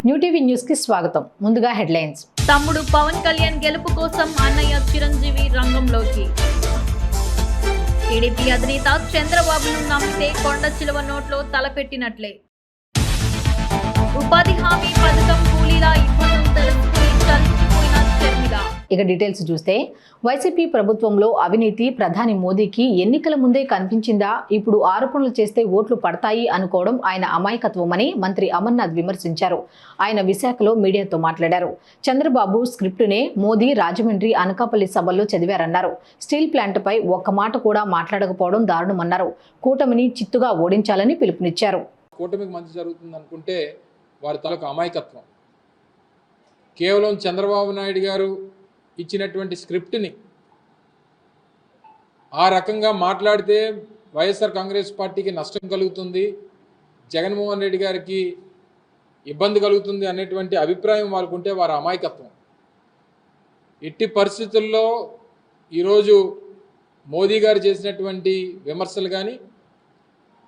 New TV news కి స్వాగతం. ముందుగా హెడ్లైన్స్. తమ్ముడు పవన్ కళ్యాణ్ గెలుపు కోసం అన్నయ్య చిరంజీవి రంగంలోకి. టీడీపీ అధినేత చంద్రబాబును నమ్మితే కొండ చిలువ నోట్లో తలపెట్టినట్లే. ఉపాధి హామీ పథకం కూలీల ఇబ్బందులు తెలుసుకుని చలించిపోయిన షర్మిల. ఇక డీటెయిల్స్ చూస్తే, వైసీపీ ప్రభుత్వంలో అవినీతి ప్రధాని మోదీకి ఎన్నికల ముందే కనిపించిందా? ఇప్పుడు ఆరోపణలు చేస్తే ఓట్లు పడతాయి అనుకోవడం ఆయన అమాయకత్వమని మంత్రి అమర్నాథ్ విమర్శించారు. ఆయన విశాఖలో మీడియాతో మాట్లాడారు. చంద్రబాబు స్క్రిప్టునే మోదీ రాజమండ్రి, అనకాపల్లి సభల్లో చదివారన్నారు. స్టీల్ ప్లాంట్పై ఒక్క మాట కూడా మాట్లాడకపోవడం దారుణమన్నారు. కూటమిని చిత్తుగా ఓడించాలని పిలుపునిచ్చారు. కూటమికి మంచి జరుగుతుంది అనుకుంటే వారి తలకు అమాయకత్వం. కేవలం చంద్రబాబు నాయుడు గారు ఇచ్చినటువంటి స్క్రిప్ట్ని ఆ రకంగా మాట్లాడితే వైఎస్ఆర్ కాంగ్రెస్ పార్టీకి నష్టం కలుగుతుంది, జగన్మోహన్ రెడ్డి గారికి ఇబ్బంది కలుగుతుంది అనేటువంటి అభిప్రాయం వాళ్ళకుంటే వారి అమాయకత్వం. ఎట్టి పరిస్థితుల్లో ఈరోజు మోదీ గారు చేసినటువంటి విమర్శలు కానీ,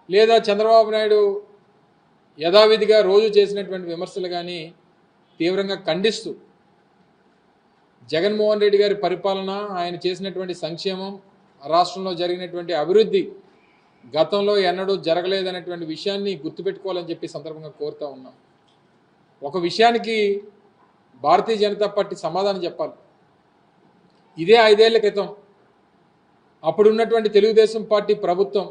లేదా చంద్రబాబు నాయుడు యథావిధిగా రోజు చేసినటువంటి విమర్శలు కానీ తీవ్రంగా ఖండిస్తూ జగన్మోహన్ రెడ్డి గారి పరిపాలన, ఆయన చేసినటువంటి సంక్షేమం, రాష్ట్రంలో జరిగినటువంటి అభివృద్ధి గతంలో ఎన్నడూ జరగలేదనేటువంటి విషయాన్ని గుర్తుపెట్టుకోవాలని చెప్పి సందర్భంగా కోరుతా ఉన్నాం. ఒక విషయానికి భారతీయ జనతా పార్టీ సమాధానం చెప్పాలి. ఇదే 5 ఏళ్ల క్రితం అప్పుడున్నటువంటి తెలుగుదేశం పార్టీ ప్రభుత్వం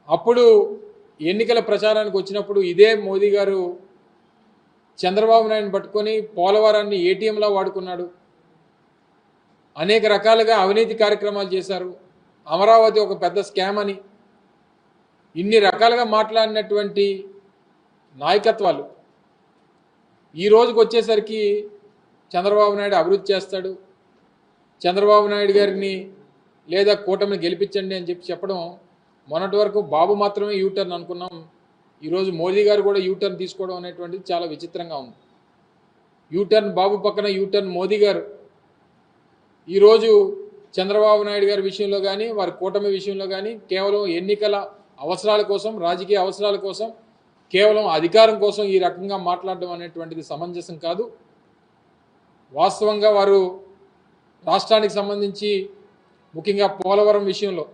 అప్పుడు ఎన్నికల ప్రచారానికి వచ్చినప్పుడు ఇదే మోదీ గారు చంద్రబాబు నాయుడుని పట్టుకొని పోలవరాన్ని ఏటీఎంలా వాడుకున్నాడు, అనేక రకాలుగా అవినీతి కార్యక్రమాలు చేశారు, అమరావతి ఒక పెద్ద స్కామ్ అని ఇన్ని రకాలుగా మాట్లాడినటువంటి నాయకత్వాలు ఈ రోజుకి వచ్చేసరికి చంద్రబాబు నాయుడు అభివృద్ధి చేస్తాడు, చంద్రబాబు నాయుడు గారిని లేదా కూటమిని గెలిపించండి అని చెప్పడం, మొన్నటి వరకు బాబు మాత్రమే యూటర్న్ అనుకున్నాం, ఈరోజు మోదీ గారు కూడా యూటర్న్ తీసుకోవడం అనేటువంటిది చాలా విచిత్రంగా ఉంది. యూటర్న్ బాబు పక్కన యూటర్న్ మోదీ గారు ఈరోజు చంద్రబాబు నాయుడు గారి విషయంలో కానీ, వారి కూటమి విషయంలో కానీ కేవలం ఎన్నికల అవసరాల కోసం, రాజకీయ అవసరాల కోసం, కేవలం అధికారం కోసం ఈ రకంగా మాట్లాడడం అనేటువంటిది సమంజసం కాదు. వాస్తవంగా వారు రాష్ట్రానికి సంబంధించి ముఖ్యంగా పోలవరం విషయంలో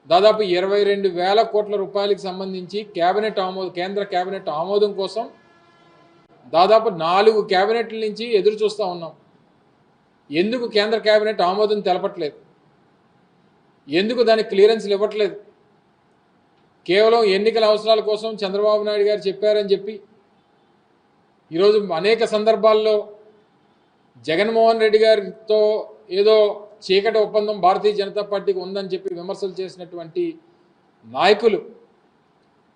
దాదాపు 22,000 కోట్ల రూపాయలకు సంబంధించి కేంద్ర కేబినెట్ ఆమోదం కోసం దాదాపు 4 కేబినెట్ల నుంచి ఎదురు చూస్తూ ఉన్నాం. ఎందుకు కేంద్ర కేబినెట్ ఆమోదం తెలపట్లేదు? ఎందుకు దానికి క్లియరెన్స్లు ఇవ్వట్లేదు? కేవలం ఎన్నికల అవసరాల కోసం చంద్రబాబు నాయుడు గారు చెప్పారని చెప్పి ఈరోజు అనేక సందర్భాల్లో జగన్మోహన్ రెడ్డి గారితో ఏదో చీకటి ఒప్పందం భారతీయ జనతా పార్టీకి ఉందని చెప్పి విమర్శలు చేసినటువంటి నాయకులు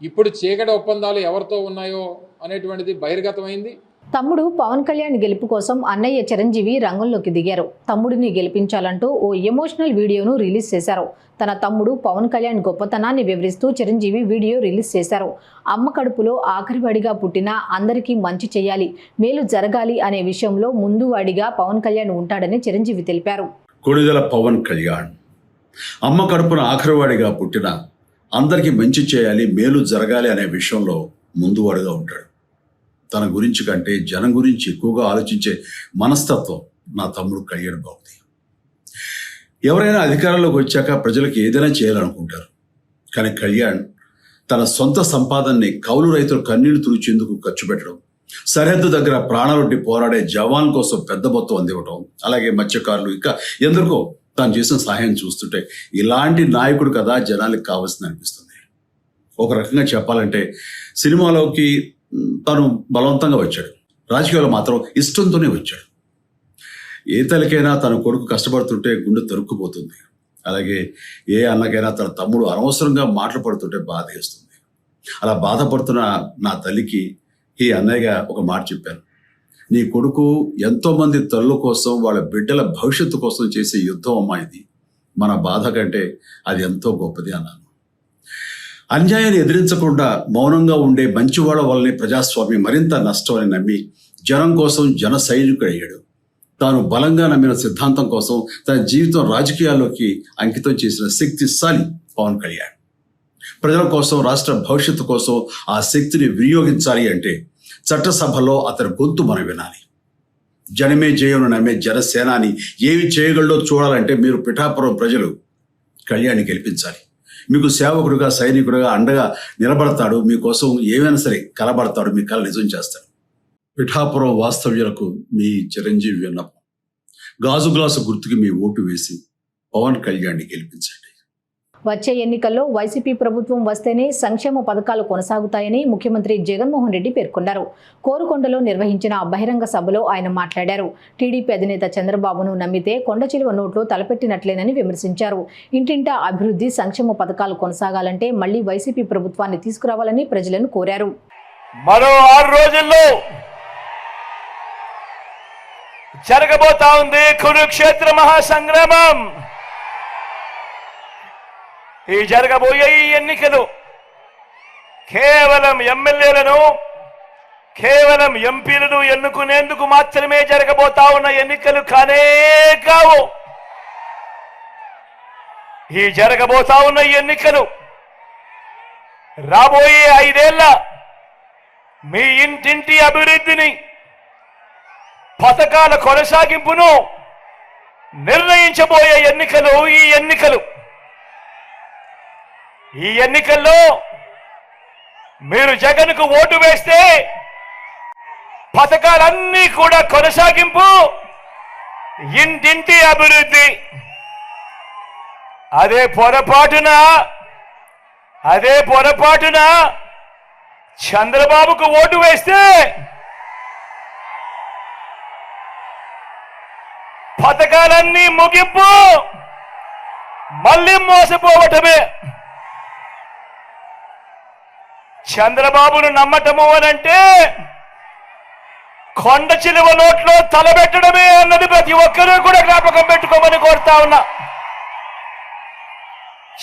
ఇప్పుడు చీకటి ఒప్పందాలు ఎవరితో ఉన్నాయో అనేటువంటిది బహిర్గతమైంది. తమ్ముడు పవన్ కళ్యాణ్ గెలుపు కోసం అన్నయ్య చిరంజీవి రంగంలోకి దిగారు. తమ్ముడిని గెలిపించాలంటూ ఓ ఎమోషనల్ వీడియోను రిలీజ్ చేశారు. తన తమ్ముడు పవన్ కళ్యాణ్ గొప్పతనాన్ని వివరిస్తూ చిరంజీవి వీడియో రిలీజ్ చేశారు. అమ్మ కడుపులో ఆఖరివాడిగా పుట్టినా అందరికీ మంచి చేయాలి, మేలు జరగాలి అనే విషయంలో ముందువాడిగా పవన్ కళ్యాణ్ ఉంటాడని చిరంజీవి తెలిపారు. కొణిదెల పవన్ కళ్యాణ్ అమ్మ కడుపున ఆఖరివాడిగా పుట్టిన అందరికీ మంచి చేయాలి, మేలు జరగాలి అనే విషయంలో ముందువాడుగా ఉంటాడు. తన గురించి కంటే జనం గురించి ఎక్కువగా ఆలోచించే మనస్తత్వం నా తమ్ముడు కళ్యాణ్ బాబుది. ఎవరైనా అధికారంలోకి వచ్చాక ప్రజలకు ఏదైనా చేయాలనుకుంటారు, కానీ కళ్యాణ్ తన సొంత సంపాదనని కౌలు రైతులు కన్నీళ్లు తుడిచేందుకు ఖర్చు పెట్టడం, సరిహద్దు దగ్గర ప్రాణాలొడ్డి పోరాడే జవాన్ కోసం పెద్ద మొత్తం అందివ్వడం, అలాగే మత్స్యకారులు ఇంకా ఎందరికో తాను చేసిన సహాయం చూస్తుంటే ఇలాంటి నాయకుడు కదా జనాలకు కావాల్సింది అనిపిస్తుంది. ఒక రకంగా చెప్పాలంటే సినిమాలోకి తను బలవంతంగా వచ్చాడు, రాజకీయాల్లో మాత్రం ఇష్టంతోనే వచ్చాడు. ఏ తల్లికైనా తన కొడుకు కష్టపడుతుంటే గుండె తరుక్కుపోతుంది, అలాగే ఏ అన్నకైనా తన తమ్ముడు అనవసరంగా మాటలు పడుతుంటే బాధ వేస్తుంది. అలా బాధపడుతున్న నా తల్లికి ఈ అన్నయ్యగా ఒక మాట చెప్పాను, నీ కొడుకు ఎంతోమంది తల్లుల కోసం, వాళ్ళ బిడ్డల భవిష్యత్తు కోసం చేసే యుద్ధం అమ్మా ఇది, మన బాధ కంటే అది ఎంతో గొప్పది అన్నాను. అన్యాయాన్ని ఎదిరించకుండా మౌనంగా ఉండే మంచివాళ్ళ వల్లనే ప్రజాస్వామ్యం మరింత నష్టం అని నమ్మి జనం కోసం జన సైనికుడు అయ్యాడు. తాను బలంగా నమ్మిన సిద్ధాంతం కోసం తన జీవితం రాజకీయాల్లోకి అంకితం చేసిన శక్తిశాలి పవన్ కళ్యాణ్. ప్రజల కోసం, రాష్ట్ర భవిష్యత్తు కోసం ఆ శక్తిని వినియోగించాలి అంటే చట్టసభలో అతని గొంతు మనం వినాలి. జనమే జయను నమ్మే జనసేనాని ఏమి చేయగలడో చూడాలంటే మీరు పిఠాపురం ప్రజలు కళ్యాణ్ని గెలిపించాలి. మీకు సేవకుడుగా, సైనికుడుగా అండగా నిలబడతాడు. మీకోసం ఏమైనా సరే కలబడతాడు. మీ కళ నిజం చేస్తాడు. పిఠాపురం వాస్తవ్యులకు మీ చిరంజీవి విన్నపం, గాజు గ్లాసు గుర్తుకి మీ ఓటు వేసి పవన్ కళ్యాణ్ని గెలిపించండి. వచ్చే ఎన్నికల్లో వైసీపీ ప్రభుత్వం వస్తేనే సంక్షేమ పథకాలు కొనసాగుతాయని ముఖ్యమంత్రి జగన్మోహన్ రెడ్డి పేర్కొన్నారు. కోరుకొండలో నిర్వహించిన బహిరంగ సభలో ఆయన మాట్లాడారు. టీడీపీ అధినేత చంద్రబాబును నమ్మితే కొండచిలువ నోట్లో తలపెట్టినట్లేనని విమర్శించారు. ఇంటింటా అభివృద్ధి, సంక్షేమ పథకాలు కొనసాగాలంటే మళ్లీ వైసీపీ ప్రభుత్వాన్ని తీసుకురావాలని ప్రజలను కోరారు. మరో 6 రోజుల్లో జరగబోతా ఉంది కురుక్షేత్ర మహాసంగ్రామం. ఈ జరగబోయే ఈ ఎన్నికలు కేవలం ఎమ్మెల్యేలను, కేవలం ఎంపీలను ఎన్నుకునేందుకు మాత్రమే జరగబోతా ఉన్న ఎన్నికలు కానే కావు. ఈ జరగబోతా ఉన్న ఎన్నికలు రాబోయే 5 ఏళ్ల మీ ఇంటింటి అభివృద్ధిని, పథకాల కొనసాగింపును నిర్ణయించబోయే ఎన్నికలు ఈ ఎన్నికల్లో మీరు జగన్కు ఓటు వేస్తే పథకాలన్నీ కూడా కొనసాగింపు, ఇంటింటి అభివృద్ధి. అదే పొరపాటున చంద్రబాబుకు ఓటు వేస్తే పథకాలన్నీ ముగింపు, మళ్ళీ మోసపోవటమే. చంద్రబాబును నమ్మటము అనంటే కొండ చిలువ నోట్లో తలబెట్టడమే అన్నది ప్రతి ఒక్కరూ కూడా జ్ఞాపకం పెట్టుకోమని కోరుతా ఉన్నా.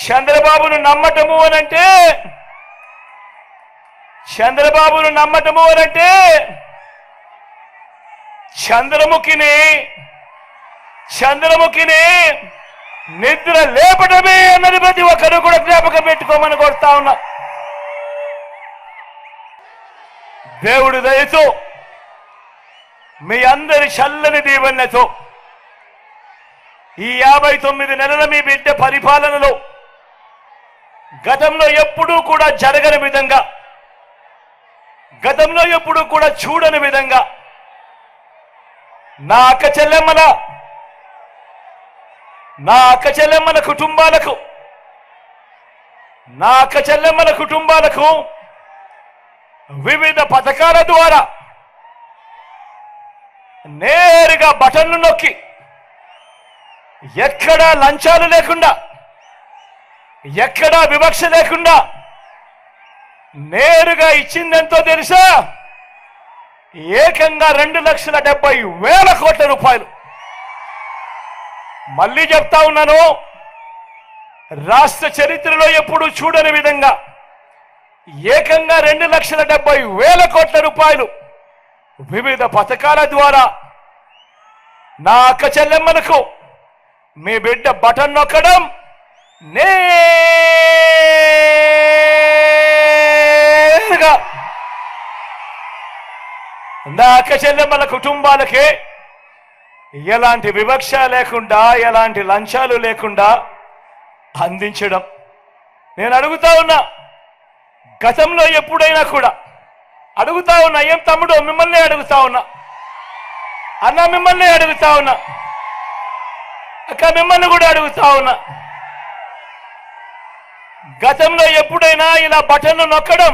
చంద్రబాబును నమ్మటము అనంటే చంద్రముఖిని నిద్ర లేపటమే అన్నది ప్రతి ఒక్కరూ కూడా జ్ఞాపకం పెట్టుకోమని కోరుతా ఉన్నా. దేవుడి దయతో, మీ అందరి చల్లని దీవెనతో ఈ 59 నెలల మీ బిడ్డ పరిపాలనలో గతంలో ఎప్పుడూ కూడా జరగని విధంగా, గతంలో ఎప్పుడూ కూడా చూడని విధంగా నా అక్క చెల్లెమ్మల కుటుంబాలకు వివిధ పథకాల ద్వారా నేరుగా బటన్లు నొక్కి, ఎక్కడా లంచాలు లేకుండా, ఎక్కడా వివక్ష లేకుండా నేరుగా ఇచ్చిందెంతో తెలుసా? ఏకంగా 2,70,000 కోట్ల రూపాయలు. మళ్ళీ చెప్తా ఉన్నాను, రాష్ట్ర చరిత్రలో ఎప్పుడూ చూడని విధంగా ఏకంగా 2,70,000 కోట్ల రూపాయలు వివిధ పథకాల ద్వారా నా అక్క చెల్లెమ్మలకు మీ బిడ్డ బటన్ నొక్కడం, నేరుగా నా అక్క చెల్లెమ్మల కుటుంబాలకే ఎలాంటి వివక్ష లేకుండా, ఎలాంటి లంచాలు లేకుండా అందించడం. నేను అడుగుతా ఉన్నా, గతంలో ఎప్పుడైనా కూడా అడుగుతా ఉన్నా, ఏం తమ్ముడు మిమ్మల్ని అడుగుతా ఉన్నా, అన్న మిమ్మల్ని అడుగుతా ఉన్నా, అక్క మిమ్మల్ని కూడా అడుగుతా ఉన్నా, గతంలో ఎప్పుడైనా ఇలా బటన్లు నొక్కడం,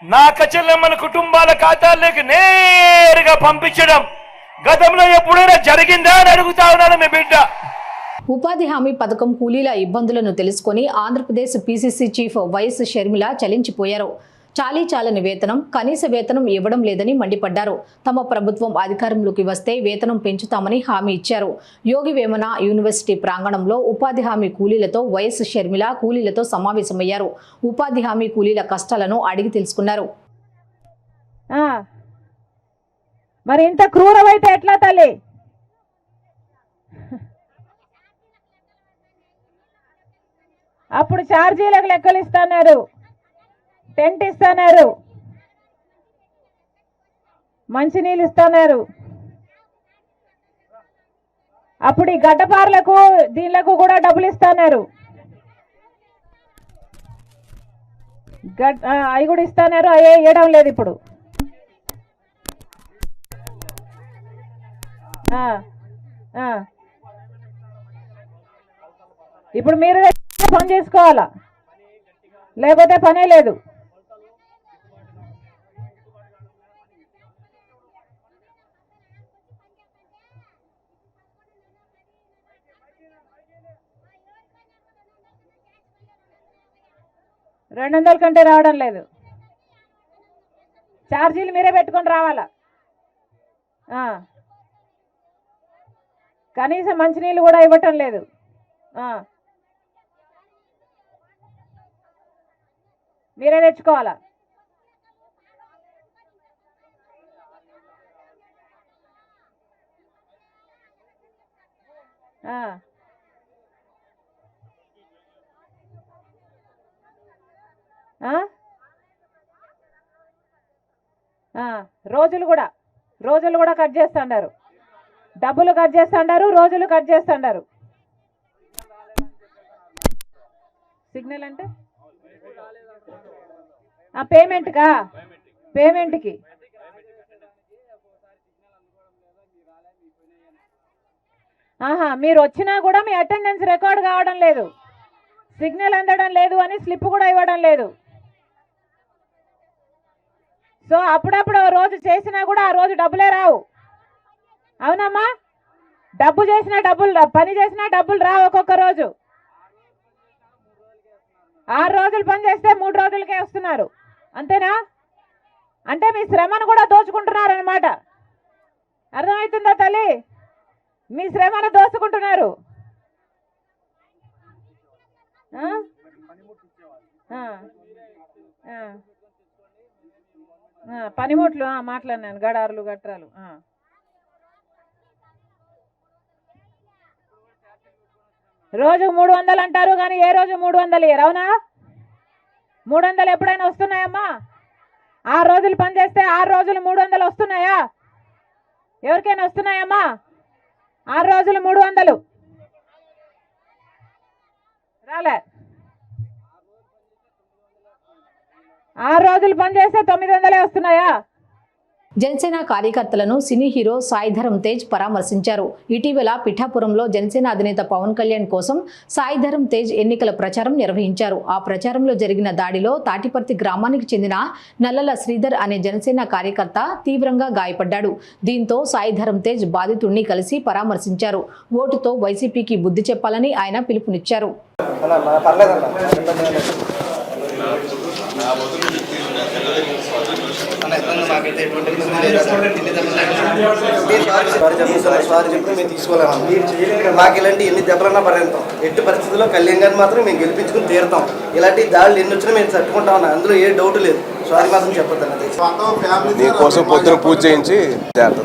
నా అక్క చెల్లెమ్మల కుటుంబాల ఖాతాల్లోకి నేరుగా పంపించడం గతంలో ఎప్పుడైనా జరిగిందా అని అడుగుతా ఉన్నాను మీ బిడ్డ. ఉపాధి హామీ పథకం కూలీల ఇబ్బందులను తెలుసుకొని Andhra Pradesh PCC chief YS Sharmila చలించిపోయారు. చాలీచాలని వేతనం, కనీస వేతనం ఇవ్వడం లేదని మండిపడ్డారు. తమ ప్రభుత్వం అధికారంలోకి వస్తే వేతనం పెంచుతామని హామీ ఇచ్చారు. యోగి వేమన యూనివర్సిటీ ప్రాంగణంలో ఉపాధి హామీ కూలీలతో వైఎస్ షర్మిల కూలీలతో సమావేశమయ్యారు. ఉపాధి హామీ కూలీల కష్టాలను అడిగి తెలుసుకున్నారు. మరి ఇంత క్రూరమైతే ఎట్లా తల్లి? అప్పుడు ఛార్జీలకు లెక్కలు ఇస్తున్నారు, టెంట్ ఇస్తున్నారు, మంచినీళ్ళు ఇస్తున్నారు. అప్పుడు ఈ గడ్డపార్లకు దీనిలకు కూడా డబ్బులు ఇస్తున్నారు. అవి కూడా ఇస్తున్నారు, అవి ఇవ్వడం లేదు ఇప్పుడు. ఇప్పుడు మీరు పని చేసుకోవాలా, లేకపోతే పనే లేదు. $200 కంటే రావడం లేదు. ఛార్జీలు మీరే పెట్టుకొని రావాలా. కనీసం మంచినీళ్ళు కూడా ఇవ్వటం లేదు. మీరే తెచ్చుకోవాలా. రోజులు కూడా కట్ చేస్తున్నారు. డబ్బులు కట్ చేస్తున్నారు, రోజులు కట్ చేస్తున్నారు. సిగ్నల్ అంటే పేమెంట్కి మీరు వచ్చినా కూడా మీ అటెండెన్స్ రికార్డ్ కావడం లేదు, సిగ్నల్ అందడం లేదు అని స్లిప్ కూడా ఇవ్వడం లేదు. సో అప్పుడప్పుడు రోజు చేసినా కూడా ఆ రోజు డబ్బులే రావు. అవునమ్మా, డబ్బు చేసినా డబ్బులు, పని చేసినా డబ్బులు రావు. ఒక్కొక్క రోజు 6 రోజులు పని చేస్తే 3 రోజులకే వస్తున్నారు. అంతేనా? అంటే మీ శ్రమను కూడా దోచుకుంటున్నారు అనమాట. అర్థమవుతుందా తల్లి? మీ శ్రమను దోచుకుంటున్నారు. పనిముట్లు మాట్లాడినాను, గడారులు గట్రాలు. రోజు 300 అంటారు కానీ ఏ రోజు 300 ఇయ్యరు. అవునా? 300 ఎప్పుడైనా వస్తున్నాయమ్మా? 6 రోజులు పనిచేస్తే 6 రోజులు 300 వస్తున్నాయా? ఎవరికైనా వస్తున్నాయమ్మా? 6 రోజులు 300 రాలే. 6 రోజులు పనిచేస్తే 900 వస్తున్నాయా? జనసేన కార్యకర్తలను సినీ హీరో సాయిధరం తేజ్ పరామర్శించారు. ఇటీవల పిఠాపురంలో జనసేన అధినేత పవన్ కళ్యాణ్ కోసం సాయిధరం తేజ్ ఎన్నికల ప్రచారం నిర్వహించారు. ఆ ప్రచారంలో జరిగిన దాడిలో తాటిపర్తి గ్రామానికి చెందిన నల్లల శ్రీధర్ అనే జనసేన కార్యకర్త తీవ్రంగా గాయపడ్డాడు. దీంతో సాయిధరం తేజ్ బాధితుడిని కలిసి పరామర్శించారు. ఓటుతో వైసీపీకి బుద్ధి చెప్పాలని ఆయన పిలుపునిచ్చారు. మాకు ఇలాంటి ఎన్ని దెబ్బలన్నా పడేస్తాం, ఎట్టి పరిస్థితుల్లో కళ్యాణ్ గారిని మాత్రం మేము గెలిపించుకుని తీరుతాం. ఇలాంటి దాడులు ఎన్ని వచ్చినా మేము తట్టుకుంటా ఉన్నాం, అందులో ఏ డౌట్ లేదు. సారీ మాత్రం చెప్పొద్దు. మీకోసం పొద్దున పూజ చేయించి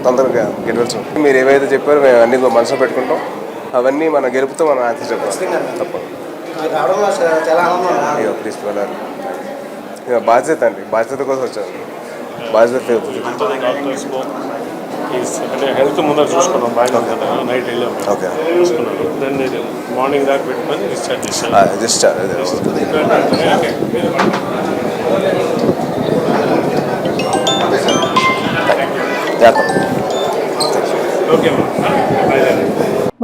తొందరగా గెలవచ్చు. మీరు ఏవైతే చెప్పారో మేము అన్ని మనసులో పెట్టుకుంటాం. అవన్నీ మన గెలుపుతో మనం ఆన్సర్ చెప్పాలి. తప్పదు. రావడంలో చాలా ఆనందం. ప్లీజ్ వెళ్ళాలి. బాధ్యత అండి, బాధ్యత కోసం వచ్చాను. బాధ్యత అంటే హెల్త్ ముందర చూసుకున్నాం, బాగా కదా. నైట్ వెళ్ళాం, ఓకే, చూసుకున్నాను. దాన్ని మార్నింగ్ దాకా పెట్టుకొని డిశ్చార్జ్ చేశాను. ఓకే.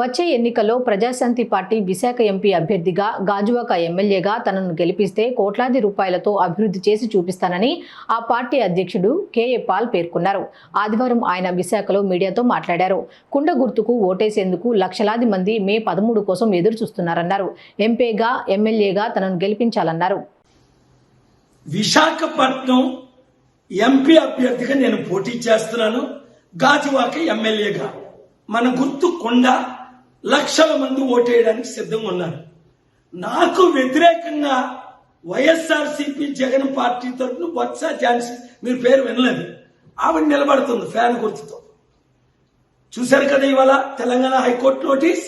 వచ్చే ఎన్నికల్లో ప్రజాశాంతి పార్టీ విశాఖ ఎంపీ అభ్యర్థిగా, గాజువాక ఎమ్మెల్యేగా తనను గెలిపిస్తే కోట్లాది రూపాయలతో అభివృద్ధి చేసి చూపిస్తానని ఆ పార్టీ అధ్యక్షుడు కేఏ పాల్ పేర్కొన్నారు. ఆదివారం ఆయన విశాఖలో మీడియాతో మాట్లాడారు. కుండ గుర్తుకు ఓటేసేందుకు లక్షలాది మంది మే 13 కోసం ఎదురు చూస్తున్నారన్నారు. ఎంపీగా, ఎమ్మెల్యేగా తనను గెలిపించాలన్నారు. విశాఖపట్నం ఎంపీ అభ్యర్థిగా నేను పోటీ చేస్తున్నాను. గాజువాక ఎమ్మెల్యేగా మన గుర్తు కొండ, లక్షల మంది ఓటేయడానికి సిద్ధంగా ఉన్నారు. నాకు వ్యతిరేకంగా వైఎస్ఆర్సీపీ జగన్ పార్టీ తరఫున బొత్స ఝాన్సీ, మీరు పేరు వినలేదు, ఆవిడ నిలబడుతుంది ఫ్యాన్ గుర్తుతో. చూశారు కదా ఇవాళ తెలంగాణ హైకోర్టు నోటీస్.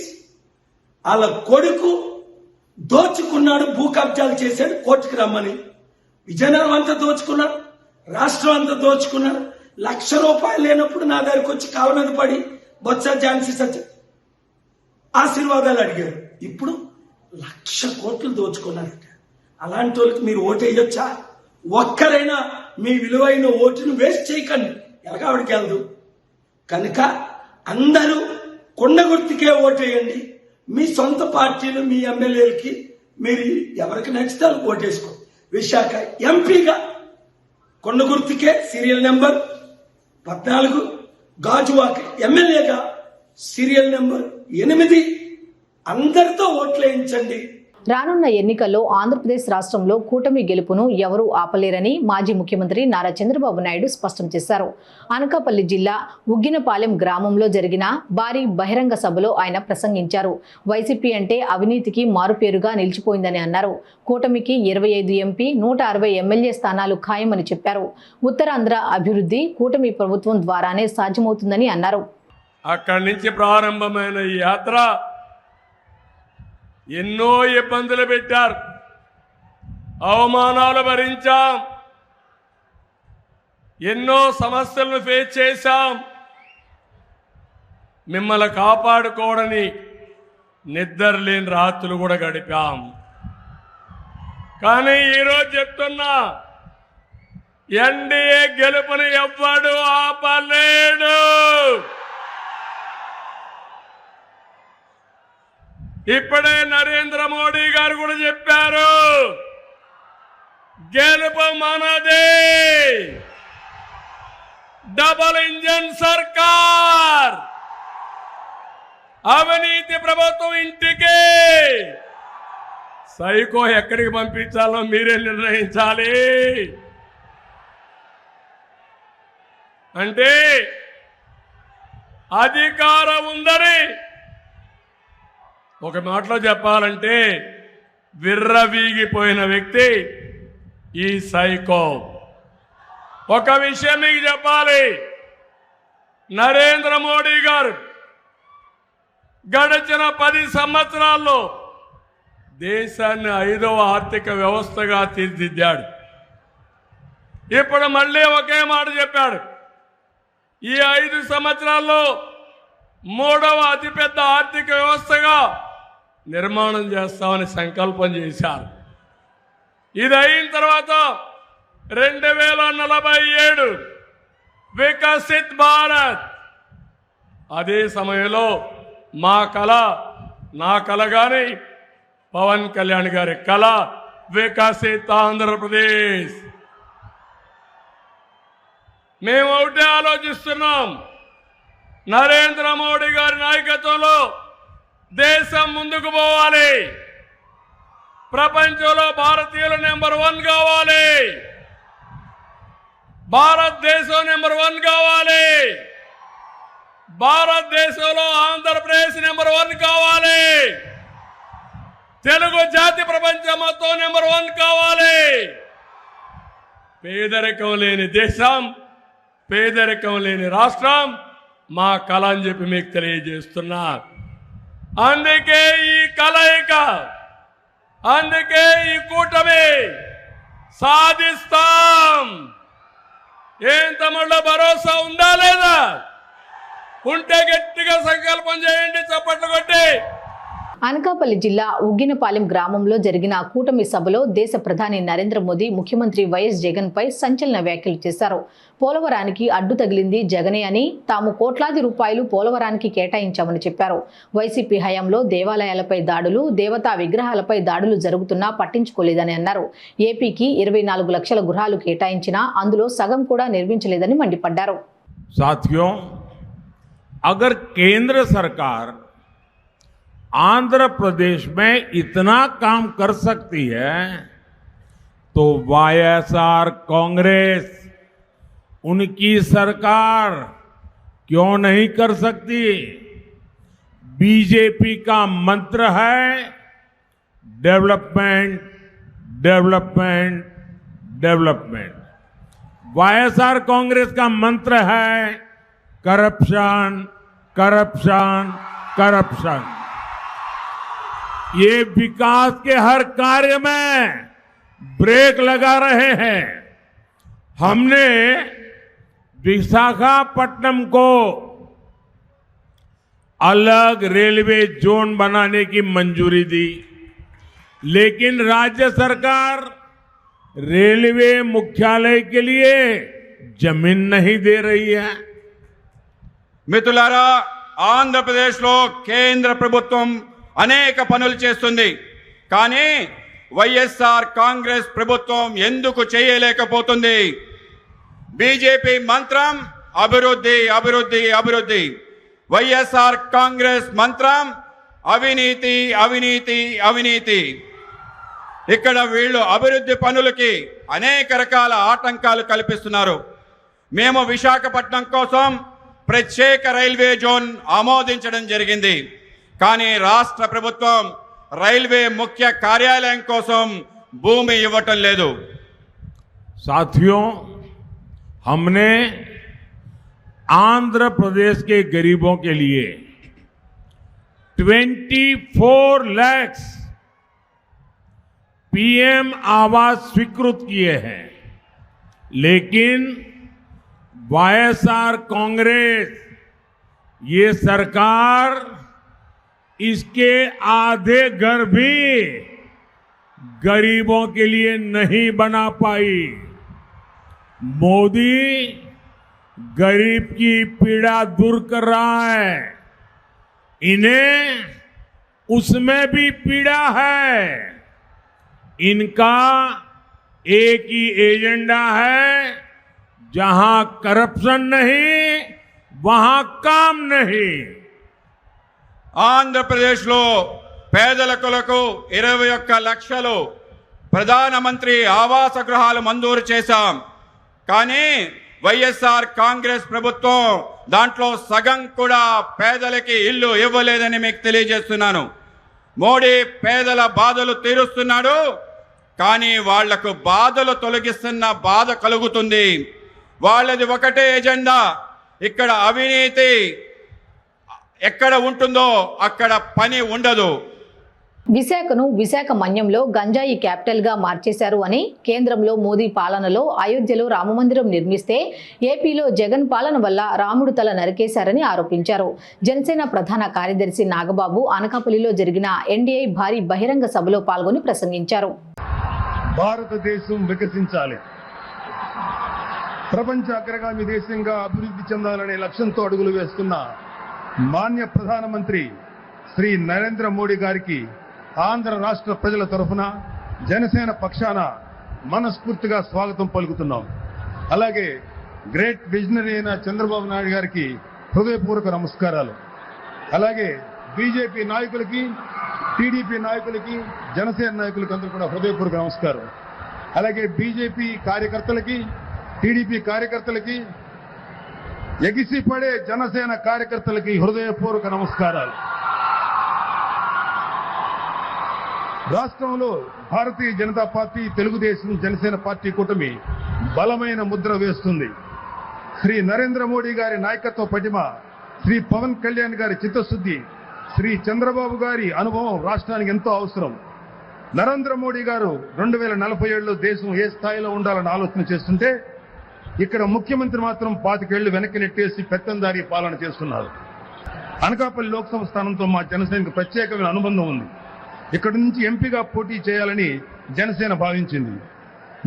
వాళ్ళ కొడుకు దోచుకున్నాడు, భూ కబ్జాలు చేశాడు, కోర్టుకు రమ్మని. విజయనగరం అంతా దోచుకున్నాడు, రాష్ట్రం అంతా దోచుకున్నాడు. ₹1,00,000 లేనప్పుడు నా దగ్గరకు వచ్చి కాళ్ళ మీద పడి బొత్స ఝాన్సీ సత్య ఆశీర్వాదాలు అడిగారు. ఇప్పుడు 1,00,000 కోట్లు దోచుకున్నారట. అలాంటి వాళ్ళకి మీరు ఓటు వేయొచ్చా? ఒక్కరైనా మీ విలువైన ఓటును వేస్ట్ చేయకండి, ఎలాగావిడికి వెళ్దు. కనుక అందరూ కొండ గుర్తుకే ఓటేయండి. మీ సొంత పార్టీలు మీ ఎమ్మెల్యేలకి మీరు ఎవరికి నచ్చితే వాళ్ళకి ఓటేసుకో. విశాఖ ఎంపీగా కొండ గుర్తుకే సీరియల్ నెంబర్ 14, గాజువాక ఎమ్మెల్యేగా సీరియల్ నెంబర్ 8 అందరితో ఓట్లేయించండి. రానున్న ఎన్నికల్లో ఆంధ్రప్రదేశ్ రాష్ట్రంలో కూటమి గెలుపును ఎవరూ ఆపలేరని మాజీ ముఖ్యమంత్రి నారా చంద్రబాబు నాయుడు స్పష్టం చేశారు. అనకాపల్లి జిల్లా ఉగ్గినపాలెం గ్రామంలో జరిగిన భారీ బహిరంగ సభలో ఆయన ప్రసంగించారు. వైసీపీ అంటే అవినీతికి మారుపేరుగా నిలిచిపోయిందని అన్నారు. కూటమికి 25 ఎంపీ, 160 ఎమ్మెల్యే స్థానాలు ఖాయమని చెప్పారు. ఉత్తరాంధ్ర అభివృద్ధి కూటమి ప్రభుత్వం ద్వారానే సాధ్యమవుతుందని అన్నారు. అక్కడి నుంచి ప్రారంభమైన ఈ యాత్ర ఎన్నో ఇబ్బందులు పెట్టారు, అవమానాలు భరించాం, ఎన్నో సమస్యలను ఫేస్ చేశాం. మిమ్మల్ని కాపాడుకోవడని నిద్రలేని రాత్రులు కూడా గడిపాం. కానీ ఈరోజు చెప్తున్నా, ఎన్డీఏ గెలుపుని ఎవ్వడు ఆపలేడు. ఇప్పుడే నరేంద్ర మోడీ గారు కూడా చెప్పారు, గెలుపు మనదే, డబుల్ ఇంజన్ సర్కార్, అవినీతి ప్రభుత్వం ఇంటికి. సైకో ఎక్కడికి పంపించాలో మీరే నిర్ణయించాలి. అంటే అధికారం ఉందని ఒక మాటలో చెప్పాలంటే విర్రవీగిపోయిన వ్యక్తి ఈ సైకో. ఒక విషయం మీకు చెప్పాలి, నరేంద్ర మోడీ గారు గడిచిన 10 సంవత్సరాల్లో దేశాన్ని 5వ ఆర్థిక వ్యవస్థగా తీర్చిదిద్దాడు. ఇప్పుడు మళ్ళీ ఒకే మాట చెప్పాడు, ఈ 5 సంవత్సరాల్లో 3వ అతిపెద్ద ఆర్థిక వ్యవస్థగా నిర్మాణం చేస్తామని సంకల్పం చేశారు. ఇది అయిన తర్వాత 2047 వికసిత్ భారత్. అదే సమయంలో మా కళ, నా కళ గాని పవన్ కళ్యాణ్ గారి కళ వికసిత్ ఆంధ్రప్రదేశ్. మేము ఒకటే ఆలోచిస్తున్నాం, నరేంద్ర మోడీ గారి నాయకత్వంలో దేశం ముందుకు పోవాలి, ప్రపంచంలో భారతీయులు నెంబర్ 1 కావాలి, భారతదేశం నెంబర్ 1 కావాలి, భారతదేశంలో ఆంధ్రప్రదేశ్ నెంబర్ 1 కావాలి, తెలుగు జాతి ప్రపంచం మొత్తం నెంబర్ 1 కావాలి. పేదరికం లేని దేశం, పేదరికం లేని రాష్ట్రం మా కళ అని చెప్పి మీకు తెలియజేస్తున్నా. అందుకే ఈ కలయిక, అందుకే ఈ కూటమి సాధిస్తాం. ఏం తమ్ముళ్ళ భరోసా ఉందా లేదా? ఉంటే గట్టిగా సంకల్పం చేయండి, చప్పట్లు కొట్టి. అనకాపల్లి జిల్లా ఉగ్గినపాలెం గ్రామంలో జరిగిన కూటమి సభలో దేశ ప్రధాని నరేంద్ర మోదీ ముఖ్యమంత్రి వైఎస్ జగన్ పై సంచలన వ్యాఖ్యలు చేశారు. పోలవరానికి అడ్డు తగిలింది జగనే అని, తాము కోట్లాది రూపాయలు పోలవరానికి కేటాయించామని చెప్పారు. వైసీపీ హయాంలో దేవాలయాలపై దాడులు, దేవతా విగ్రహాలపై దాడులు జరుగుతున్నా పట్టించుకోలేదని అన్నారు. ఏపీకి 24 లక్షల గృహాలు కేటాయించినా అందులో సగం కూడా నిర్మించలేదని మండిపడ్డారు. साथियों, अगर केंद्र सरकार आंध्र प्रदेश में इतना काम कर सकती है तो वाईएसआर कांग्रेस, उनकी सरकार क्यों नहीं कर सकती? बीजेपी का मंत्र है development, development, development. YSR Congress का मंत्र है करप्शन, करप्शन, करप्शन। ये विकास के हर कार्य में ब्रेक लगा रहे हैं। हमने विशाखापट्टनम को अलग रेलवे जोन बनाने की मंजूरी दी, लेकिन राज्य सरकार रेलवे मुख्यालय के लिए जमीन नहीं दे रही है। మిత్రులారా, ఆంధ్రప్రదేశ్లో కేంద్ర ప్రభుత్వం అనేక పనులు చేస్తుంది, కానీ వైఎస్ఆర్ కాంగ్రెస్ ప్రభుత్వం ఎందుకు చేయలేకపోతుంది? బీజేపీ మంత్రం అభివృద్ధి అభివృద్ధి అభివృద్ధి, వైఎస్ఆర్ కాంగ్రెస్ మంత్రం అవినీతి అవినీతి అవినీతి. ఇక్కడ వీళ్ళు అభివృద్ధి పనులకి అనేక రకాల ఆటంకాలు కల్పిస్తున్నారు. మేము విశాఖపట్నం కోసం ప్రత్యేక రైల్వే జోన్ ఆమోదించడం జరిగింది, కానీ రాష్ట్ర ప్రభుత్వం రైల్వే ముఖ్య కార్యాలయం కోసం భూమి ఇవ్వటం లేదు. साथियों, हमने आंध्र प्रदेश के गरीबों के लिए 24 लाख पीएम आवास स्वीकृत किए हैं, लेकिन वाईएसआर कांग्रेस ये सरकार इसके आधे घर भी गरीबों के लिए नहीं बना पाई। मोदी गरीब की पीड़ा दूर कर रहा है, इन्हें उसमें भी पीड़ा है। इनका एक ही एजेंडा है, जहां करप्शन नहीं वहां काम नहीं। ఆంధ్రప్రదేశ్లో పేదలకు 21 లక్షలు ప్రధానమంత్రి ఆవాస గృహాలు మంజూరు చేశాం, కానీ వైఎస్ఆర్ కాంగ్రెస్ ప్రభుత్వం దాంట్లో సగం కూడా పేదలకి ఇల్లు ఇవ్వలేదని మీకు తెలియజేస్తున్నాను. మోడీ పేదల బాధలు తీరుస్తున్నాడు, కానీ వాళ్లకు బాధలు తొలగిస్తున్న బాధ కలుగుతుంది. వాళ్ళది ఒకటే ఎజెండా. ఇక్కడ అవినీతి ఎక్కడ ఉంటుందో అక్కడ పని ఉండదు. విశాఖను విశాఖ మన్యంలో గంజాయి క్యాపిటల్ గా మార్చేశారు అని, కేంద్రంలో మోదీ పాలనలో అయోధ్యలో రామమందిరం నిర్మిస్తే ఏపీలో జగన్ పాలన వల్ల రాముడు తల నరికేశారని ఆరోపించారు. జనసేన ప్రధాన కార్యదర్శి నాగబాబు అనకాపల్లిలో జరిగిన ఎన్డీఐ భారీ బహిరంగ సభలో పాల్గొని ప్రసంగించారు. భారతదేశం వికసించాలి, ప్రపంచ అగ్రగామి దేశంగా అభివృద్ధి చెందాలనే లక్ష్యంతో అడుగులు వేస్తున్న మాన్య ప్రధానమంత్రి శ్రీ నరేంద్ర మోడీ గారికి ఆంధ్ర రాష్ట్ర ప్రజల తరఫున జనసేన పక్షాన మనస్ఫూర్తిగా స్వాగతం పలుకుతున్నాం. అలాగే గ్రేట్ విజనరీ అయిన చంద్రబాబు నాయుడు గారికి హృదయపూర్వక నమస్కారాలు. అలాగే బీజేపీ నాయకులకి, టీడీపీ నాయకులకి, జనసేన నాయకులకి అందరూ కూడా హృదయపూర్వక నమస్కారం. అలాగే బీజేపీ కార్యకర్తలకి, టీడీపీ కార్యకర్తలకి, ఎగిసిపడే జనసేన కార్యకర్తలకి హృదయపూర్వక నమస్కారాలు. రాష్ట్రంలో భారతీయ జనతా పార్టీ, తెలుగుదేశం, జనసేన పార్టీ కూటమి బలమైన ముద్ర వేస్తుంది. శ్రీ నరేంద్ర మోడీ గారి నాయకత్వ పటిమ, శ్రీ పవన్ కళ్యాణ్ గారి చిత్తశుద్ధి, శ్రీ చంద్రబాబు గారి అనుభవం రాష్ట్రానికి ఎంతో అవసరం. నరేంద్ర మోడీ గారు 2047లో దేశం ఏ స్థాయిలో ఉండాలని ఆలోచన చేస్తుంటే, ఇక్కడ ముఖ్యమంత్రి మాత్రం 25 ఏళ్లు వెనక్కి నెట్టేసి పెత్తందారీ పాలన చేస్తున్నారు. అనకాపల్లి లోక్సభ స్థానంతో మా జనసేనకు ప్రత్యేకమైన అనుబంధం ఉంది. ఇక్కడి నుంచి ఎంపీగా పోటీ చేయాలని జనసేన భావించింది.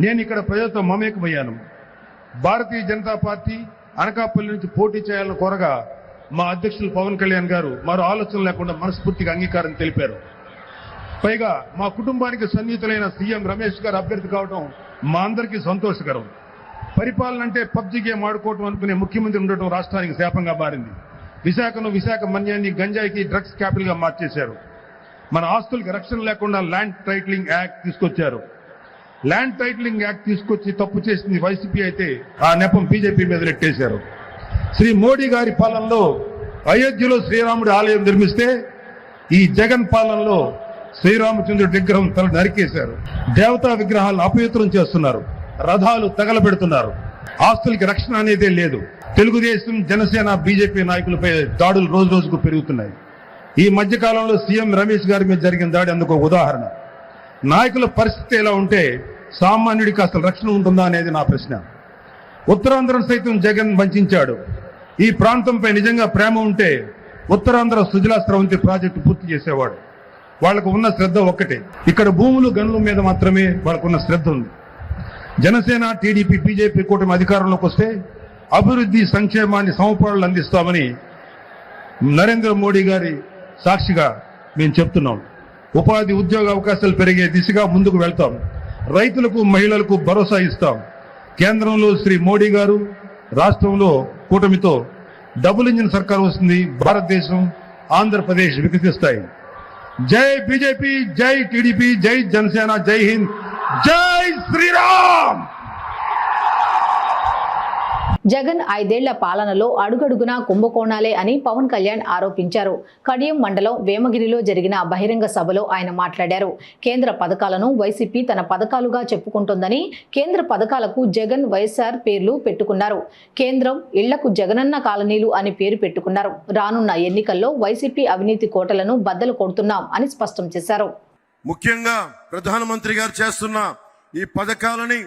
నేను ఇక్కడ ప్రజలతో మమేకమయ్యాను. భారతీయ జనతా పార్టీ అనకాపల్లి నుంచి పోటీ చేయాలని కోరగా మా అధ్యక్షులు పవన్ కళ్యాణ్ గారు మరో ఆలోచన లేకుండా మనస్ఫూర్తిగా అంగీకారం తెలిపారు. పైగా మా కుటుంబానికి సన్నిహితులైన సీఎం రమేష్ గారు అభ్యర్థి కావడం మా అందరికీ సంతోషకరం. పరిపాలన అంటే పబ్జీ గేమ్ ఆడుకోవటం అనుకునే ముఖ్యమంత్రి ఉండటం రాష్ట్రానికి శాపంగా మారింది. విశాఖను, విశాఖ మన్యాన్ని గంజాయికి, డ్రగ్స్ క్యాపిటల్ గా మార్చేశారు. మన ఆస్తులకు రక్షణ లేకుండా ల్యాండ్ టైటిలింగ్ యాక్ట్ తీసుకొచ్చారు. ల్యాండ్ టైటిలింగ్ యాక్ట్ తీసుకొచ్చి తప్పు చేసింది వైసీపీ అయితే ఆ నెపం బీజేపీ మీద నెట్టేశారు. శ్రీ మోడీ గారి పాలనలో అయోధ్యలో శ్రీరాముడి ఆలయం నిర్మిస్తే ఈ జగన్ పాలనలో శ్రీరామచంద్రుడి విగ్రహం తల నరికేశారు. దేవతా విగ్రహాలను అపవిత్రం చేస్తున్నారు, రథాలు తగలబెడుతున్నారు. ఆస్తులకి రక్షణ అనేదే లేదు. తెలుగుదేశం, జనసేన, బీజేపీ నాయకులపై దాడులు రోజు రోజుకు పెరుగుతున్నాయి. ఈ మధ్యకాలంలో సీఎం రమేష్ గారి మీద జరిగిన దాడి అందుకు ఉదాహరణ. నాయకుల పరిస్థితి ఎలా ఉంటే సామాన్యుడికి అసలు రక్షణ ఉంటుందా అనేది నా ప్రశ్న. ఉత్తరాంధ్రం సైతం జగన్ వంచాడు. ఈ ప్రాంతంపై నిజంగా ప్రేమ ఉంటే ఉత్తరాంధ్ర సుజలా స్రవంతి ప్రాజెక్టు పూర్తి చేసేవాడు. వాళ్లకు ఉన్న శ్రద్ధ ఒక్కటే, ఇక్కడ భూములు గనుల మీద మాత్రమే వాళ్ళకున్న శ్రద్ధ ఉంది. జనసేన, టీడీపీ, బీజేపీ కూటమి అధికారంలోకి వస్తే అభివృద్ధి సంక్షేమాన్ని సమపాళ్ళు అందిస్తామని నరేంద్ర మోడీ గారి సాక్షిగా మేము చెప్తున్నాం. ఉపాధి ఉద్యోగ అవకాశాలు పెరిగే దిశగా ముందుకు వెళ్తాం. రైతులకు, మహిళలకు భరోసా ఇస్తాం. కేంద్రంలో శ్రీ మోడీ గారు, రాష్ట్రంలో కూటమితో డబుల్ ఇంజిన్ సర్కార్ వస్తుంది. భారతదేశం, ఆంధ్రప్రదేశ్ వికసిస్తాయి. జై బీజేపీ, జై టీడీపీ, జై జనసేన, జై హింద్, జై శ్రీరామ్. జగన్ 5 ఏళ్ల పాలనలో అడుగడుగునా కుంభకోణాలే అని పవన్ కళ్యాణ్ ఆరోపించారు. కడియం మండలం వేమగిరిలో జరిగిన బహిరంగ సభలో ఆయన మాట్లాడారు. కేంద్ర పథకాలను వైసీపీ తన పథకాలుగా చెప్పుకుంటోందని, కేంద్ర పథకాలకు జగన్, వైఎస్ఆర్ పేర్లు పెట్టుకున్నారు. కేంద్రం ఇళ్లకు జగనన్న కాలనీలు అని పేరు పెట్టుకున్నారు. రానున్న ఎన్నికల్లో వైసీపీ అవినీతి కోటలను బద్దలు కొడుతున్నాం అని స్పష్టం చేశారు. ముఖ్యంగా ప్రధానమంత్రి గారు చేస్తున్న ఈ పథకాలని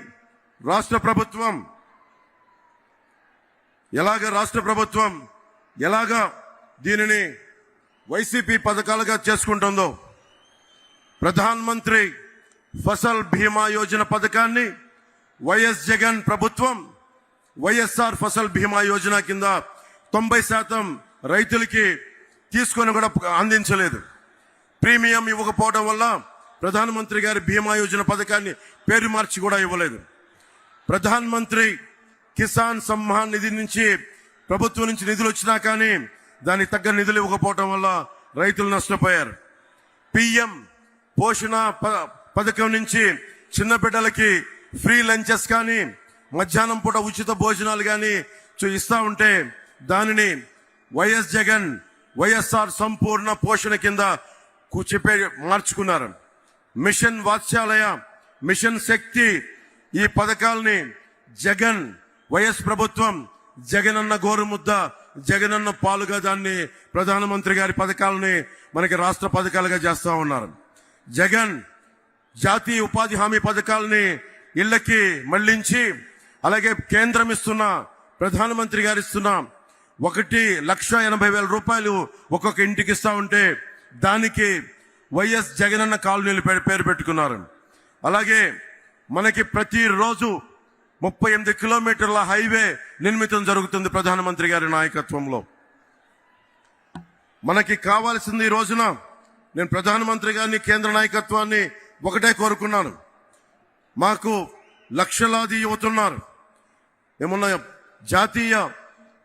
రాష్ట్ర ప్రభుత్వం ఎలాగా దీనిని వైసీపీ పథకాలుగా చేసుకుంటుందో, ప్రధాన్ మంత్రి ఫసల్ బీమా యోజన పథకాన్ని వైఎస్ జగన్ ప్రభుత్వం వైఎస్ఆర్ ఫసల్ బీమా యోజన కింద 90% రైతులకి తీసుకొని కూడా అందించలేదు. ప్రీమియం ఇవ్వకపోవడం వల్ల ప్రధానమంత్రి గారి బీమా యోజన పథకాన్ని పేరు మార్చి కూడా ఇవ్వలేదు. ప్రధాన్ మంత్రి కిసాన్ సమ్మాన్ నిధి నుంచి ప్రభుత్వం నుంచి నిధులు వచ్చినా కానీ దానికి తగ్గ నిధులు ఇవ్వకపోవడం వల్ల రైతులు నష్టపోయారు. పిఎం పోషణ పథకం నుంచి చిన్న బిడ్డలకి ఫ్రీ లంచెస్ కానీ, మధ్యాహ్నం పూట ఉచిత భోజనాలు కానీ ఇస్తా ఉంటే దానిని వైఎస్ జగన్ వైఎస్ఆర్ సంపూర్ణ పోషణ కింద చెప్పే మార్చుకున్నారు. మిషన్ వాత్సల్య, మిషన్ శక్తి, ఈ పథకాలని జగన్ వైఎస్ ప్రభుత్వం జగనన్న గోరుముద్ద, జగనన్న పాలుగా దాన్ని ప్రధానమంత్రి గారి పథకాలని మనకి రాష్ట్ర పథకాలుగా చేస్తా ఉన్నారు. జగన్ జాతీయ ఉపాధి హామీ పథకాలని ఇళ్లకి మళ్లించి, అలాగే కేంద్రం ఇస్తున్న, ప్రధానమంత్రి గారు ఇస్తున్న 1,80,000 రూపాయలు ఒక్కొక్క ఇంటికి ఇస్తా ఉంటే దానికి వైఎస్ జగనన్న కాలనీలు పేరు పెట్టుకున్నారు. అలాగే మనకి ప్రతిరోజు 38 కిలోమీటర్ల హైవే నిర్మితం జరుగుతుంది ప్రధానమంత్రి గారి నాయకత్వంలో. మనకి కావాల్సింది, ఈ రోజున నేను ప్రధానమంత్రి గారిని, కేంద్ర నాయకత్వాన్ని ఒకటే కోరుకున్నాను. మాకు లక్షలాది యువతున్నారు. ఏమన్నా జాతీయ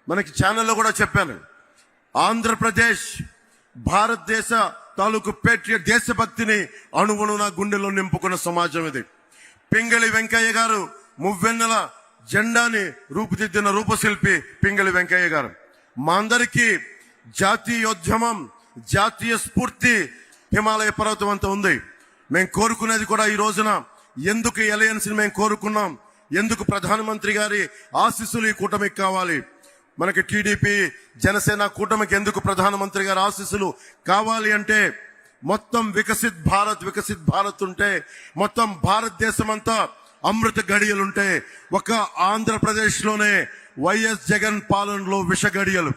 మనకి ఛానల్లో కూడా చెప్పాను, ఆంధ్రప్రదేశ్ భారతదేశ తాలూకు పేట్రియట్, దేశభక్తిని అణువును నా గుండెలో నింపుకున్న సమాజం ఇది. పింగళి వెంకయ్య గారు మువ్వెన్నెల జెండాని రూపుదిద్దిన రూపశిల్పి పింగళి వెంకయ్య గారు. మా అందరికీ జాతీయోద్యమం, జాతీయ స్ఫూర్తి హిమాలయ పర్వతం అంతా ఉంది. మేము కోరుకునేది కూడా ఈ రోజున ఎందుకు ఈ అలయన్స్ మేము కోరుకున్నాం, ఎందుకు ప్రధానమంత్రి గారి ఆశీస్సులు ఈ కూటమికి కావాలి, మనకి టీడీపీ జనసేన కూటమికి ఎందుకు ప్రధానమంత్రి గారి ఆశీస్సులు కావాలి అంటే, మొత్తం వికసిత్ భారత్ ఉంటే, మొత్తం భారతదేశం అంతా అమృత గడియలుంటే, ఒక ఆంధ్రప్రదేశ్ లోనే వైఎస్ జగన్ పాలనలో విష గడియలు.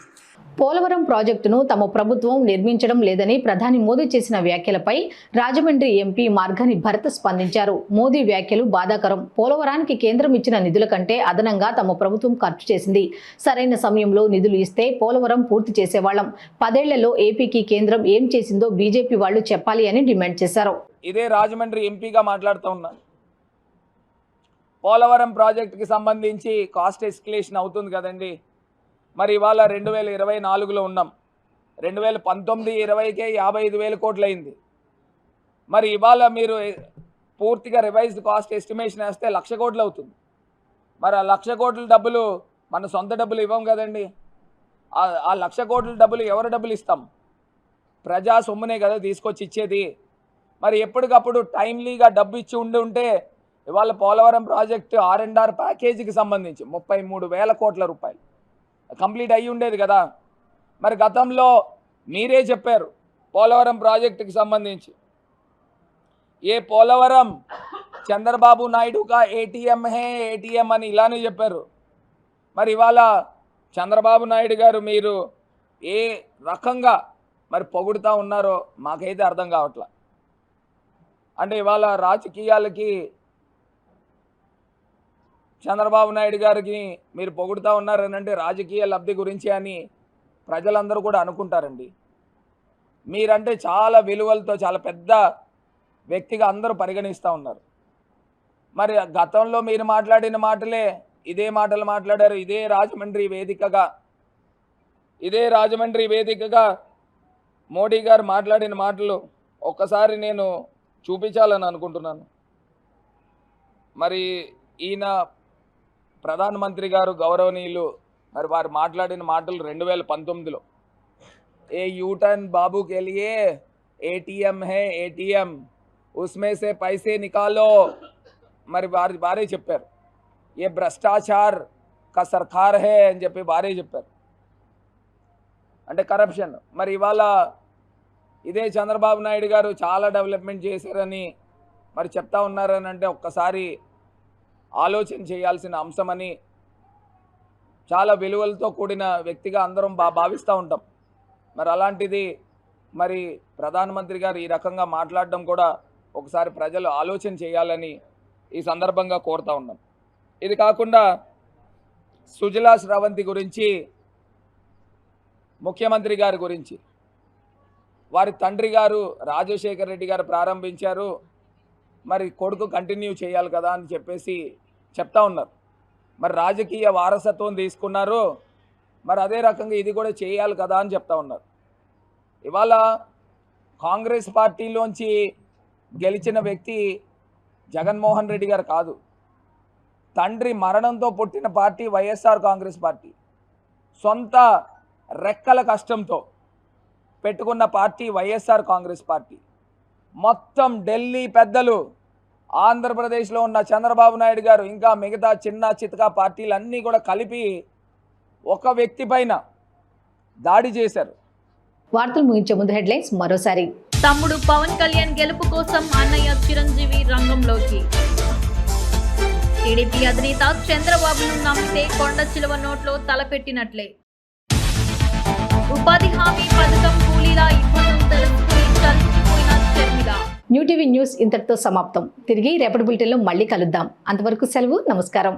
పోలవరం ప్రాజెక్టును తమ ప్రభుత్వం నిర్మించడం లేదని ప్రధాని మోదీ చేసిన వ్యాఖ్యలపై రాజమండ్రి ఎంపీ మార్గాని భరత్ స్పందించారు. మోదీ వ్యాఖ్యలు బాధాకరం. పోలవరానికి కేంద్రం ఇచ్చిన నిధుల కంటే అదనంగా తమ ప్రభుత్వం ఖర్చు చేసింది. సరైన సమయంలో నిధులు ఇస్తే పోలవరం పూర్తి చేసేవాళ్లం. 10 ఏళ్లలో ఏపీకి కేంద్రం ఏం చేసిందో బీజేపీ వాళ్లు చెప్పాలి అని డిమాండ్ చేశారు. ఇదే రాజమండ్రి ఎంపీగా మాట్లాడుతూ ఉన్నాను. పోలవరం ప్రాజెక్టుకి సంబంధించి కాస్ట్ ఎస్కలేషన్ అవుతుంది కదండి. మరి ఇవాళ 2024లో ఉన్నాం. 2019-20కే 55,000 కోట్లు అయింది. మరి ఇవాళ మీరు పూర్తిగా రివైజ్డ్ కాస్ట్ ఎస్టిమేషన్ వేస్తే 1,00,000 కోట్లు అవుతుంది. మరి ఆ 1,00,000 కోట్ల డబ్బులు మన సొంత డబ్బులు ఇవ్వం కదండి. ఆ 1,00,000 కోట్ల డబ్బులు ఎవరు డబ్బులు ఇస్తాం? ప్రజా సొమ్మునే కదా తీసుకొచ్చి ఇచ్చేది. మరి ఎప్పటికప్పుడు టైమ్లీగా డబ్బు ఇచ్చి ఉంటే ఇవాళ పోలవరం ప్రాజెక్టు R&R ప్యాకేజీకి సంబంధించి 33,000 కోట్ల రూపాయలు కంప్లీట్ అయ్యి ఉండేది కదా. మరి గతంలో మీరే చెప్పారు పోలవరం ప్రాజెక్టుకి సంబంధించి, ఏ పోలవరం చంద్రబాబు నాయుడు కా ఏటీఎం హే ఏటీఎం అని ఇలానే చెప్పారు. మరి ఇవాళ చంద్రబాబు నాయుడు గారు మీరు ఏ రకంగా మరి పొగుడుతూ ఉన్నారో మాకైతే అర్థం కావట్లా. అంటే ఇవాళ రాజకీయాలకి చంద్రబాబు నాయుడు గారికి మీరు పొగుడుతూ ఉన్నారనంటే రాజకీయ లబ్ధి గురించి అని ప్రజలందరూ కూడా అనుకుంటారండి. మీరంటే చాలా విలువలతో చాలా పెద్ద వ్యక్తిగా అందరూ పరిగణిస్తూ ఉన్నారు. మరి గతంలో మీరు మాట్లాడిన మాటలే ఇదే మాటలు మాట్లాడారు. ఇదే రాజమండ్రి వేదికగా మోడీ గారు మాట్లాడిన మాటలు ఒక్కసారి నేను చూపించాలని అనుకుంటున్నాను. మరి ఈయన ప్రధానమంత్రి గారు గౌరవనీయులు మరి వారు మాట్లాడిన మాటలు 2019లో ఏ యూటర్న్ బాబు के लिए ATM है ATM उसमें से पैसे निकालो మరి వారే చెప్పారు. ఏ భ్రష్టాచార్ కా సర్కార్ హే అని చెప్పి వారే చెప్పారు. అంటే కరప్షన్. మరి ఇవాళ ఇదే చంద్రబాబు నాయుడు గారు చాలా డెవలప్మెంట్ చేశారని మరి చెప్తా ఉన్నారని అంటే ఒక్కసారి ఆలోచన చేయాల్సిన అంశమని చాలా విలువలతో కూడిన వ్యక్తిగా అందరం భావిస్తూ ఉంటాం. మరి అలాంటిది మరి ప్రధానమంత్రి గారు ఈ రకంగా మాట్లాడడం కూడా ఒకసారి ప్రజలు ఆలోచన చేయాలని ఈ సందర్భంగా కోరుతూ ఉన్నాం. ఇది కాకుండా సుజలా స్రవంతి గురించి, ముఖ్యమంత్రి గారి గురించి వారి తండ్రి గారు రాజశేఖర రెడ్డి గారు ప్రారంభించారు, మరి కొడుకు కంటిన్యూ చేయాలి కదా అని చెప్పేసి చెప్తా ఉన్నారు. మరి రాజకీయ వారసత్వం తీసుకున్నారు, మరి అదే రకంగా ఇది కూడా చేయాలి కదా అని చెప్తా ఉన్నారు. ఇవాళ కాంగ్రెస్ పార్టీలోంచి గెలిచిన వ్యక్తి జగన్మోహన్ రెడ్డి గారు కాదు. తండ్రి మరణంతో పుట్టిన పార్టీ వైఎస్ఆర్ కాంగ్రెస్ పార్టీ. సొంత రెక్కల కష్టంతో పెట్టుకున్న పార్టీ వైఎస్ఆర్ కాంగ్రెస్ పార్టీ. మొత్తం ఢిల్లీ పెద్దలు, ఆంధ్రప్రదేశ్లో ఉన్న చంద్రబాబు నాయుడు గారు, ఇంకా మిగతా చిన్న చితకా పార్టీలన్నీ కూడా కలిపి ఒక వ్యక్తి పైన దాడి చేశారు. వార్తలు ముగించే ముందు హెడ్లైన్స్ మరోసారి. తమ్ముడు పవన్ కళ్యాణ్ గెలుపు కోసం అన్నయ్య చిరంజీవి రంగంలోకి. టీడీపీ అధినేత చంద్రబాబును నమ్మితే కొండ చిలువ నోట్లో తలపెట్టినట్లే. ఉపాధి హామీ పథకం కూలీల ఇబ్బందులు తెలుసుకుని చల్లిపోయిన షర్మిల. న్యూ టీవీ న్యూస్ ఇంతటితో సమాప్తం. తిరిగి రేపటి బులెటిన్లో మళ్ళీ కలుద్దాం. అంతవరకు సెలవు. నమస్కారం.